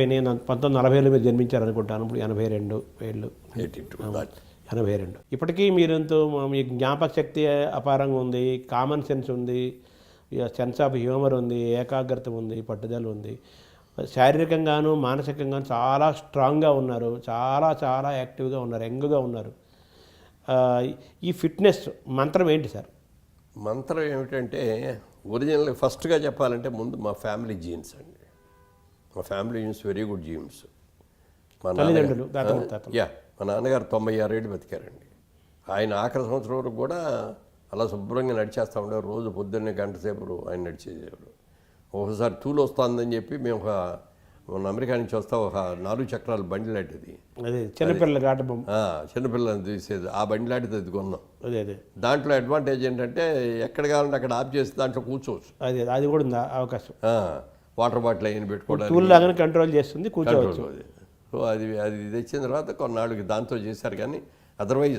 నేను 1940లో మీరు జన్మించారనుకుంటాను. ఇప్పుడు 82 ఏళ్ళు. 82. ఇప్పటికీ మీరంతో మీ జ్ఞాపక శక్తి అపారంగా ఉంది, కామన్ సెన్స్ ఉంది, సెన్స్ ఆఫ్ హ్యూమర్ ఉంది, ఏకాగ్రత ఉంది, పట్టుదల ఉంది. శారీరకంగాను మానసికంగాను చాలా స్ట్రాంగ్గా ఉన్నారు, చాలా చాలా యాక్టివ్గా ఉన్నారు, యంగ్గా ఉన్నారు. ఈ ఫిట్నెస్ మంత్రం ఏంటి సార్? మంత్రం ఏమిటంటే ఒరిజినల్ ఫస్ట్గా చెప్పాలంటే ముందు మా ఫ్యామిలీ జీన్స్ అండి. మా family genes very good jeans. మా నాన్నగారు 96 ఏళ్ళు బతికారండి. ఆయన ఆఖరి సంవత్సరం వరకు కూడా అలా శుభ్రంగా నడిచేస్తూ ఉండేవారు. రోజు పొద్దున్నే గంట సేపు ఆయన నడిచేసేవారు. ఒకసారి తూలు వస్తుందని చెప్పి మేము మన అమెరికా నుంచి వస్తా ఒక 4 చక్రాల బండి లాంటిది, చిన్నపిల్లలని తీసేది, ఆ బండి లాంటిది అది కొన్నాం. దాంట్లో అడ్వాంటేజ్ ఏంటంటే ఎక్కడ కావాలంటే అక్కడ ఆఫ్ చేసి దాంట్లో కూర్చోవచ్చు. అది కూడా ఉంది అవకాశం. వాటర్ బాటిల్ అయిన పెట్టుకోవడానికి కంట్రోల్ చేస్తుంది, కూర్చోవచ్చు. సో అది తెచ్చిన తర్వాత కొన్నాళ్ళకి దాంతో చేశారు. కానీ అదర్వైజ్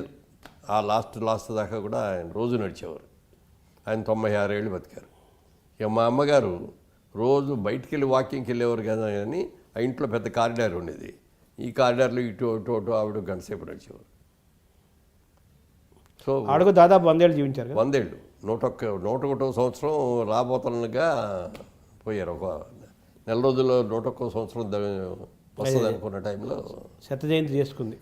ఆ లాస్ట్ దాకా కూడా ఆయన రోజు నడిచేవారు. ఆయన 96 ఏళ్ళు బతికారు. ఇక మా అమ్మగారు రోజు బయటికి వెళ్ళి వాకింగ్కి వెళ్ళేవారు కదా, కానీ ఆ ఇంట్లో పెద్ద కారిడార్ ఉండేది. ఈ కారిడార్లో ఇటు ఆవిడ గంట సేపు నడిచేవారు. సో ఆవిడకు దాదాపు 100 ఏళ్ళు జీవించారు. 100 ఏళ్ళు, 101వ సంవత్సరం రాబోతుండగా పోయారు. ఒక నెల రోజుల్లో 101వ సంవత్సరం వస్తుంది అనుకున్న టైంలో శత జయంతి చేసుకుంది.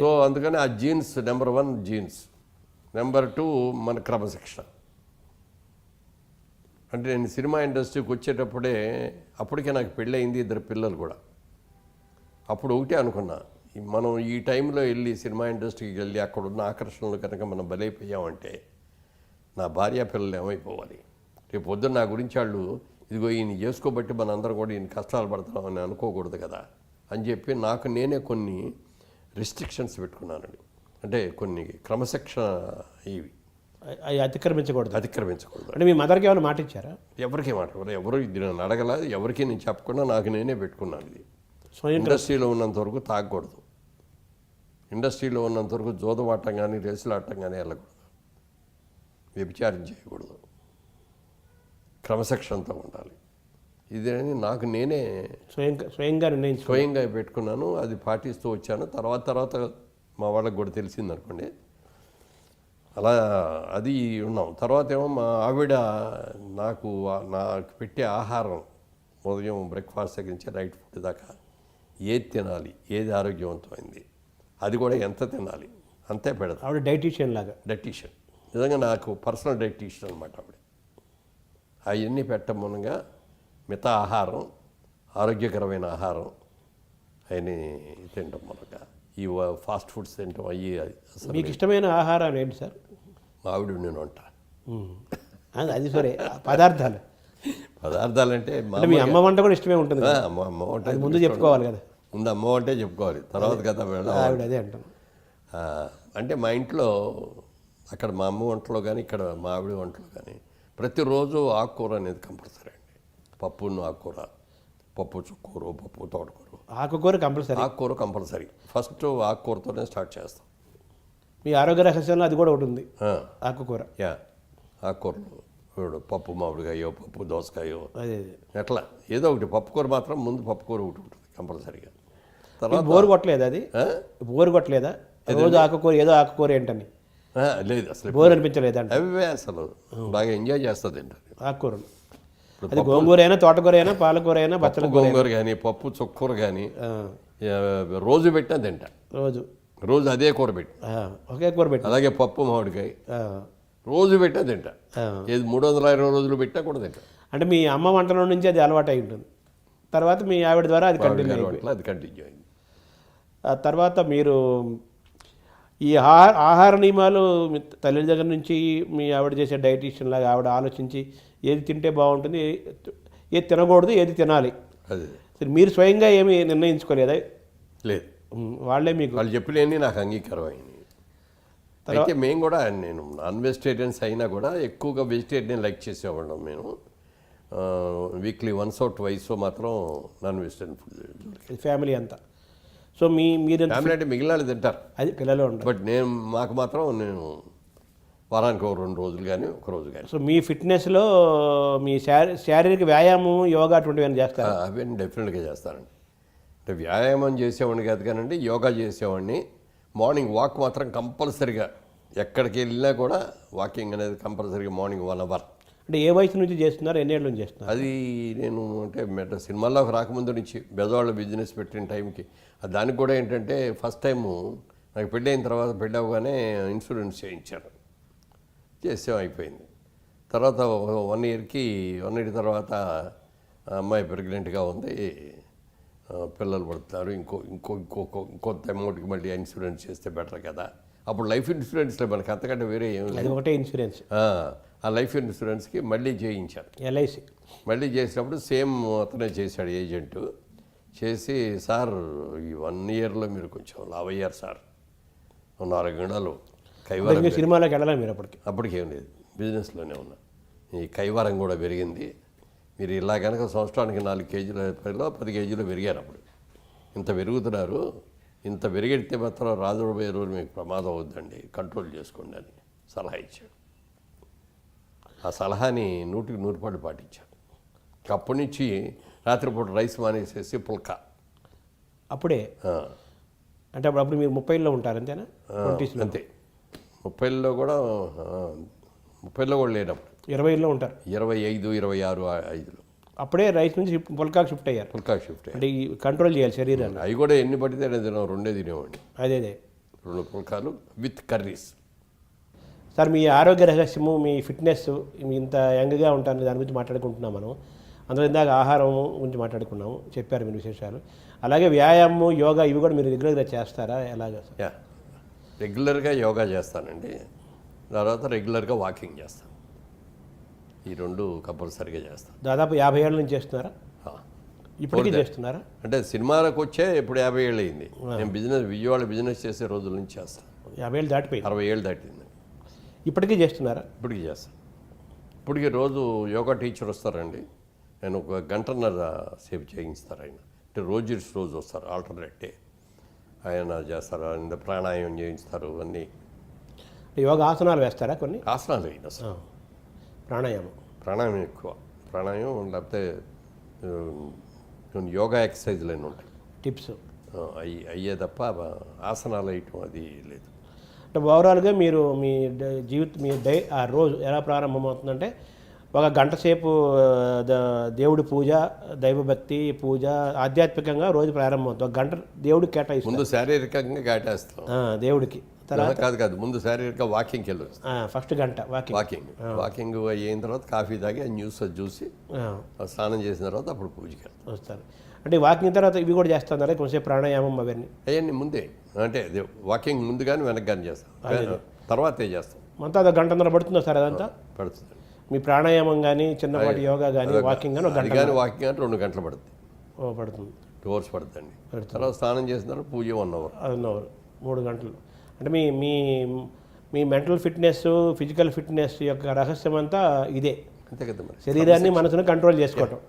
సో అందుకని ఆ జీన్స్ నెంబర్ 1 జీన్స్. నెంబర్ 2 మన క్రమశిక్షణ. అంటే నేను సినిమా ఇండస్ట్రీకి వచ్చేటప్పుడే అప్పటికే నాకు పెళ్ళయింది, 2 పిల్లలు కూడా. అప్పుడు ఒకటే అనుకున్నా, మనం ఈ టైంలో వెళ్ళి సినిమా ఇండస్ట్రీకి వెళ్ళి అక్కడున్న ఆకర్షణలు కనుక మనం బలైపోయామంటే నా భార్య పిల్లలు ఏమైపోవాలి? రేపు పొద్దున్న నా గురించి వాళ్ళు ఇదిగో ఈయన చేసుకోబట్టి మన అందరం కూడా ఈయన కష్టాలు పడతామని అనుకోకూడదు కదా అని చెప్పి నాకు నేనే కొన్ని రిస్ట్రిక్షన్స్ పెట్టుకున్నానండి. అంటే కొన్ని క్రమశిక్షణ ఇవి అతిక్రమించకూడదు. అంటే మీ మదర్కి ఏమైనా మాట ఇచ్చారా? ఎవరికి మాట ఎవరు ఇది నన్ను అడగలేదు, ఎవరికి నేను చెప్పకుండా నాకు నేనే పెట్టుకున్నాను. ఇది ఇండస్ట్రీలో ఉన్నంత వరకు తాగకూడదు, ఇండస్ట్రీలో ఉన్నంత వరకు జోదవాటం కానీ రేసులాటం కానీ వెళ్ళకూడదు, వ్యభిచారం చేయకూడదు, క్రమశిక్షణతో ఉండాలి. ఇదేని నాకు నేనే స్వయంగా పెట్టుకున్నాను. అది పాటిస్తూ వచ్చాను. తర్వాత మా వాళ్ళకి కూడా తెలిసింది అనుకోండి. అలా అది ఉన్నాం. తర్వాత ఏమో మా ఆవిడ నాకు పెట్టే ఆహారం ఉదయం బ్రేక్ఫాస్ట్ దగ్గర నుంచి నైట్ ఫుడ్ దాకా ఏది తినాలి, ఏది ఆరోగ్యవంతమైంది, అది కూడా ఎంత తినాలి అంతే పెడతాను. ఆవిడ డైటీషియన్ నిజంగా నాకు పర్సనల్ డైటీషియన్ అనమాట ఆవిడ. అవన్నీ పెట్టడం మూలంగా మిగతా ఆహారం, ఆరోగ్యకరమైన ఆహారం అవన్నీ తినడం మూలంగా ఈ ఫాస్ట్ ఫుడ్స్ తినడం అయ్యి. మీకు ఇష్టమైన ఆహారాలు ఏంటి సార్? మావిడి నేను వంట. అది సరే, పదార్థాలు అంటే మీ అమ్మ వంట కూడా ఇష్టమే ఉంటుంది. అమ్మ వంట ముందు చెప్పుకోవాలి కదా. ముందు అమ్మ వంటే చెప్పుకోవాలి, తర్వాత కదా ఆవిడ అదే అంటాను. అంటే మా ఇంట్లో అక్కడ మా అమ్మ వంటలో కానీ ఇక్కడ మా ఆవిడ వంటలో కానీ ప్రతిరోజు ఆకుకూర అనేది కంపల్సరీ అండి. పప్పును ఆకుకూర, పప్పు చుక్కూర, పప్పు తోటకూర, ఆకుకూర కంపల్సరీ. ఫస్ట్ ఆకుకూరతోనే స్టార్ట్ చేస్తాం. మీ ఆరోగ్య రహస్యంలో అది కూడా ఉంటుంది, ఆకుకూర. ఆకుకూరలు పప్పు మామిడికాయో, పప్పు దోసకాయో, ఎట్లా ఏదో ఒకటి. పప్పుకూర మాత్రం ముందు పప్పుకూర ఒకటి ఉంటుంది కంపల్సరీగా. తర్వాత బోరు కొట్టలేదు, అది బోరు కొట్టలేదా? రోజు ఆకుకూర ఏదో ఆకుకూర ఏంటని లేదు, అసలు బోర్ అనిపించలేదండి. అవే అసలు బాగా ఎంజాయ్ చేస్తుంది ఆకుకూరలు. అది గోంగూర అయినా, తోటకూర అయినా, పాలకూర అయినా, బచ్చల గోంగూర కానీ, పప్పు చుక్కూర కానీ రోజు పెట్టినా తింటా. రోజు అదే కూర పెట్టి, ఒకే కూర పెట్టి. అలాగే పప్పు మామిడికాయ రోజు పెట్టినా తింటా. ఏది 320 రోజులు పెట్టా కూడా తింటా. అంటే మీ అమ్మ వంటలో నుంచి అది అలవాటు అయి ఉంటుంది. తర్వాత మీ ఆవిడ ద్వారా అది కంటిన్యూ అయింది. ఆ తర్వాత మీరు ఈ ఆహార నియమాలు మీ తల్లి దగ్గర నుంచి మీ ఆవిడ చేసే డైటీషియన్ లాగా ఆవిడ ఆలోచించి ఏది తింటే బాగుంటుంది, ఏది తినకూడదు, ఏది తినాలి, మీరు స్వయంగా ఏమి నిర్ణయించుకోలేదా? లేదు, వాళ్ళు చెప్పినవి నాకు అంగీకారం అయింది. అయితే మేము కూడా, నేను నాన్ వెజిటేరియన్స్ అయినా కూడా ఎక్కువగా వెజిటేరియన్ లైక్ చేసేవాళ్ళం. మేము వీక్లీ వన్స్ ఆర్ ట్వైస్ మాత్రం నాన్ వెజిటేరియన్ ఫుడ్ ఫ్యామిలీ అంతా. సో మీరు ఫ్యామిలీ అంటే మిగిలిన తింటారు, అది పిల్లలు ఉంటారు. బట్ మాకు మాత్రం నేను వారానికి ఒక 2 రోజులు కానీ ఒక రోజు కానీ. సో మీ ఫిట్నెస్లో మీ శారీరక వ్యాయామం యోగా అటువంటివి ఏమైనా చేస్తారా? అవన్నీ డెఫినెట్గా చేస్తానండి. అంటే వ్యాయామం చేసేవాడిని కాదు కానండి, యోగా చేసేవాడిని. మార్నింగ్ వాక్ మాత్రం కంపల్సరిగా, ఎక్కడికి వెళ్ళినా కూడా వాకింగ్ అనేది కంపల్సరీగా మార్నింగ్ 1 అవర్. అంటే ఏ వయసు నుంచి చేస్తున్నారు, ఎన్ని ఏళ్ళ నుంచి చేస్తున్నారు? అది నేను అంటే సినిమాల్లోకి రాకముందు నుంచి బెజవాళ్ళ బిజినెస్ పెట్టిన టైంకి, దానికి కూడా ఏంటంటే ఫస్ట్ టైము నాకు పెళ్ళి అయిన తర్వాత, పెళ్ళి అవ్వగానే ఇన్సూరెన్స్ చేయించారు, చేసాం, అయిపోయింది. తర్వాత 1 ఇయర్ తర్వాత అమ్మాయి ప్రెగ్నెంట్గా ఉంది, పిల్లలు పడుతున్నారు, ఇంకొంత అమౌంట్కి మళ్ళీ ఇన్సూరెన్స్ చేస్తే బెటర్ కదా. అప్పుడు లైఫ్ ఇన్సూరెన్స్లో మనకి అంతకంటే వేరే ఏం లేదు, ఒకటే ఇన్సూరెన్స్. ఆ లైఫ్ ఇన్సూరెన్స్కి మళ్ళీ చేయించారు. ఎల్ఐసి మళ్ళీ చేసినప్పుడు సేమ్ అతనే చేశాడు, ఏజెంటు చేసి, సార్ ఈ 1 ఇయర్లో మీరు కొంచెం లావ్ అయ్యారు సార్, 4 గంటలు కైవారం. సినిమాలోకి వెళ్ళాలి మీరు అప్పటికేం లేదు, బిజినెస్లోనే ఉన్నా. ఈ కైవారం కూడా పెరిగింది, మీరు ఇలా కనుక సంవత్సరానికి 4 కేజీల 10 కేజీలు పెరిగారు. అప్పుడు ఇంత పెరుగుతున్నారు, ఇంత పెరిగితే మాత్రం రాజుబోయే రోజు మీకు ప్రమాదం అవుద్దండి, కంట్రోల్ చేసుకోండి అని సలహా ఇచ్చాడు. ఆ సలహాని 100కి 100 పాటించాడు. అప్పటి నుంచి రాత్రిపూట రైస్ మానేసేసి పుల్కా. అప్పుడే అంటే అప్పుడు మీరు 30లో ఉంటారు అంతేనా? అంతే, 30లో కూడా 30లో కూడా లేనప్పుడు 20లో ఉంటారు, 25, 26, 5లో అప్పుడే రైస్ నుంచి పుల్కాకి షిఫ్ట్ అయ్యారు. పుల్కాకి షిఫ్ట్ అంటే ఈ కంట్రోల్ చేయాలి శరీరాన్ని. అవి కూడా ఎన్ని పడితే తినాం, 2 తినేవాడిని. అదే 2 పుల్కాలు విత్ కర్రీస్. సార్ మీ ఆరోగ్య రహస్యము, మీ ఫిట్నెస్, మీ ఇంత యంగ్గా ఉంటారు దాని గురించి మాట్లాడుకుంటున్నాం మనం. అందులో ఇందాక ఆహారం గురించి మాట్లాడుకున్నాము, చెప్పారు మీరు విశేషాలు. అలాగే వ్యాయామం, యోగా ఇవి కూడా మీరు రెగ్యులర్గా చేస్తారా, ఎలాగా? రెగ్యులర్గా యోగా చేస్తానండి, తర్వాత రెగ్యులర్గా వాకింగ్ చేస్తాను. ఈ 2 కంపల్సరీగా చేస్తాను. దాదాపు 50 ఏళ్ళ నుంచి చేస్తున్నారా? ఇప్పటికీ చేస్తున్నారా? అంటే సినిమాలకు వచ్చే ఇప్పుడు 50 ఏళ్ళు అయింది. నేను విజయవాడ బిజినెస్ చేసే రోజుల నుంచి చేస్తాను. 50 ఏళ్ళు దాటిపోయింది. 60 ఏళ్ళు దాటింది. ఇప్పటికీ చేస్తున్నారా? ఇప్పటికీ చేస్తాను. ఇప్పటికీ రోజు యోగా టీచర్ వస్తారండి, నేను 1 గంటన్నర సేపు చేయిస్తారు ఆయన. అంటే రోజు వస్తారు, ఆల్టర్నేట్ డే ఆయన చేస్తారు. ఆయన ప్రాణాయామం చేయిస్తారు. అన్నీ యోగా ఆసనాలు వేస్తారా? కొన్ని ఆసనాలు అయినా సార్, ప్రాణాయామం ఎక్కువ. ప్రాణాయామం లేకపోతే యోగా ఎక్సర్సైజ్లు అన్నీ ఉంటాయి, టిప్స్ అయ్యే తప్ప ఆసనాలు వేయటం అది లేదు. అంటే ఓవరాల్గా మీరు మీ మీ ఆ రోజు ఎలా ప్రారంభమవుతుందంటే, 1 గంట సేపు దేవుడి పూజ, దైవభక్తి పూజ, ఆధ్యాత్మికంగా రోజు ప్రారంభమవుతుంది. 1 గంట దేవుడికి కేటాయిస్తాం. ముందు శారీరకంగా కేటాయిస్తాం దేవుడికి, తర్వాత కాదు ముందు శారీరక వాకింగ్కి వెళ్ళి ఫస్ట్ గంట వాకింగ్ అయిన తర్వాత కాఫీ తాగి ఆ న్యూస్ చూసి స్నానం చేసిన తర్వాత అప్పుడు పూజకి వస్తారు. అంటే వాకింగ్ తర్వాత ఇవి కూడా చేస్తున్నారా, కొంచెం ప్రాణాయామం అవన్నీ ముందే? అంటే వాకింగ్ ముందు కానీ వెనక్కి కానీ చేస్తాం, తర్వాతే చేస్తాం. అంతా 1 గంటన్నర పడుతుందా సార్? అదంతా పడుతుంది. మీ ప్రాణాయామం కానీ, చిన్నపాటి యోగా కానీ, వాకింగ్ కానీ 1 గంట, వాకింగ్ కానీ 2 గంటలు పడుతుంది. పడుతుంది, 2 hours పడుతుందండి. తర్వాత స్నానం చేసిన తర్వాత పూజ 1 hour. 1 hour, 3 గంటలు. అంటే మీ మీ మీ మెంటల్ ఫిట్నెస్, ఫిజికల్ ఫిట్నెస్ యొక్క రహస్యం అంతా ఇదే, అంతే కదా మరి, శరీరాన్ని మనసును కంట్రోల్ చేసుకోవటం.